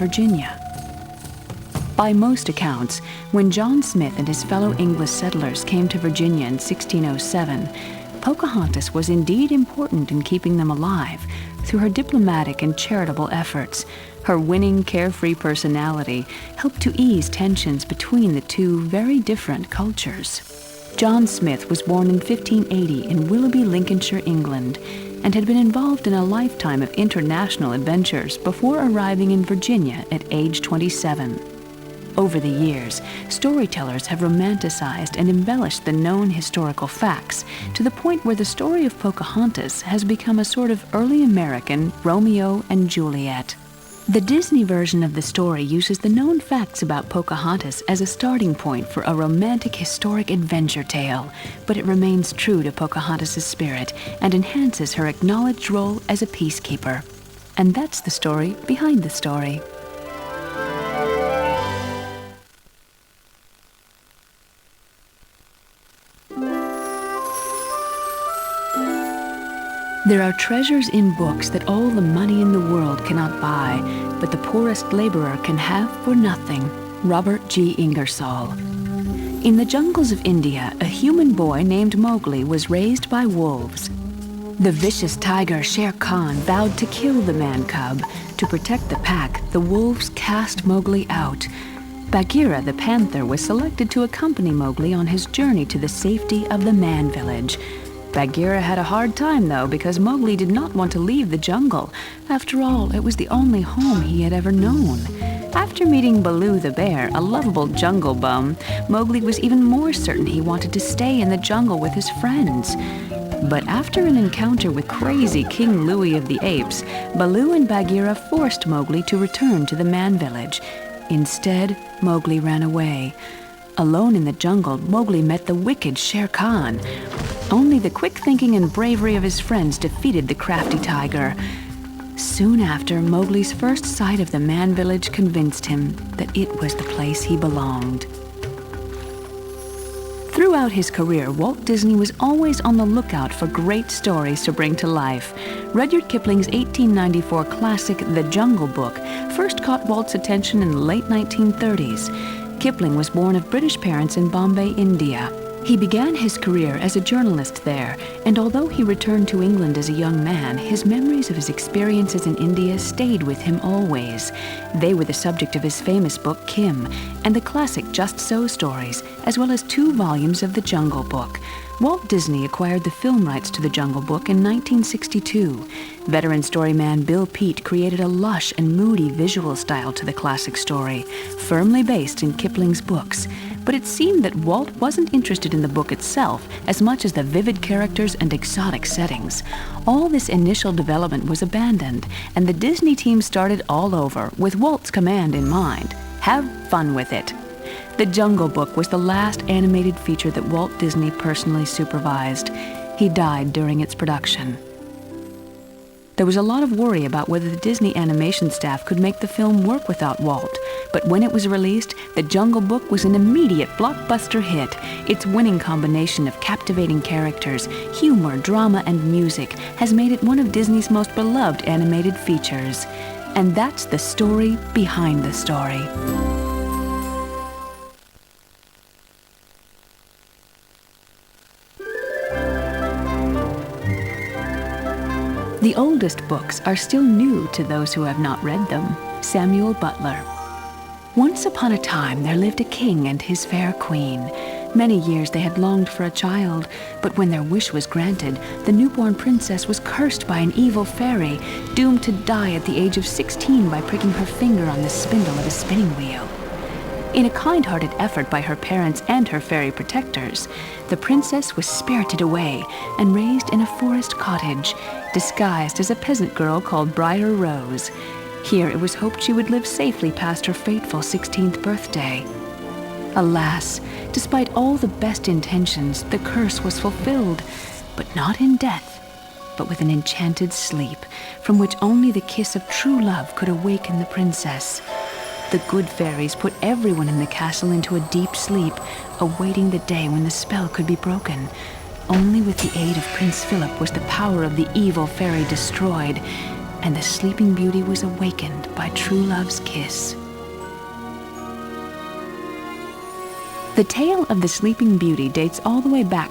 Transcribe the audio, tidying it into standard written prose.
Virginia. By most accounts, when John Smith and his fellow English settlers came to Virginia in 1607, Pocahontas was indeed important in keeping them alive through her diplomatic and charitable efforts. Her winning, carefree personality helped to ease tensions between the two very different cultures. John Smith was born in 1580 in Willoughby, Lincolnshire, England, and had been involved in a lifetime of international adventures before arriving in Virginia at age 27. Over the years, storytellers have romanticized and embellished the known historical facts to the point where the story of Pocahontas has become a sort of early American Romeo and Juliet. The Disney version of the story uses the known facts about Pocahontas as a starting point for a romantic historic adventure tale, but it remains true to Pocahontas' spirit and enhances her acknowledged role as a peacekeeper. And that's the story behind the story. There are treasures in books that all the money in the world cannot buy, but the poorest laborer can have for nothing. Robert G. Ingersoll. In the jungles of India, a human boy named Mowgli was raised by wolves. The vicious tiger Shere Khan vowed to kill the man cub. To protect the pack, the wolves cast Mowgli out. Bagheera the panther was selected to accompany Mowgli on his journey to the safety of the man village. Bagheera had a hard time, though, because Mowgli did not want to leave the jungle. After all, it was the only home he had ever known. After meeting Baloo the bear, a lovable jungle bum, Mowgli was even more certain he wanted to stay in the jungle with his friends. But after an encounter with crazy King Louie of the Apes, Baloo and Bagheera forced Mowgli to return to the man village. Instead, Mowgli ran away. Alone in the jungle, Mowgli met the wicked Shere Khan. Only the quick thinking and bravery of his friends defeated the crafty tiger. Soon after, Mowgli's first sight of the man village convinced him that it was the place he belonged. Throughout his career, Walt Disney was always on the lookout for great stories to bring to life. Rudyard Kipling's 1894 classic The Jungle Book first caught Walt's attention in the late 1930s. Kipling was born of British parents in Bombay, India. He began his career as a journalist there, and although he returned to England as a young man, his memories of his experiences in India stayed with him always. They were the subject of his famous book, Kim, and the classic Just So stories, as well as 2 volumes of The Jungle Book. Walt Disney acquired the film rights to The Jungle Book in 1962. Veteran storyman Bill Peet created a lush and moody visual style to the classic story, firmly based in Kipling's books. But it seemed that Walt wasn't interested in the book itself as much as the vivid characters and exotic settings. All this initial development was abandoned, and the Disney team started all over with Walt's command in mind: have fun with it. The Jungle Book was the last animated feature that Walt Disney personally supervised. He died during its production. There was a lot of worry about whether the Disney animation staff could make the film work without Walt, but when it was released, The Jungle Book was an immediate blockbuster hit. Its winning combination of captivating characters, humor, drama, and music has made it one of Disney's most beloved animated features. And that's the story behind the story. The oldest books are still new to those who have not read them. Samuel Butler. Once upon a time there lived a king and his fair queen. Many years they had longed for a child, but when their wish was granted, the newborn princess was cursed by an evil fairy, doomed to die at the age of 16 by pricking her finger on the spindle of a spinning wheel. In a kind-hearted effort by her parents and her fairy protectors, the princess was spirited away and raised in a forest cottage, disguised as a peasant girl called Briar Rose. Here it was hoped she would live safely past her fateful 16th birthday. Alas, despite all the best intentions, the curse was fulfilled, but not in death, but with an enchanted sleep, from which only the kiss of true love could awaken the princess. The good fairies put everyone in the castle into a deep sleep, awaiting the day when the spell could be broken. Only with the aid of Prince Philip was the power of the evil fairy destroyed. and the Sleeping Beauty was awakened by true love's kiss. The tale of the Sleeping Beauty dates all the way back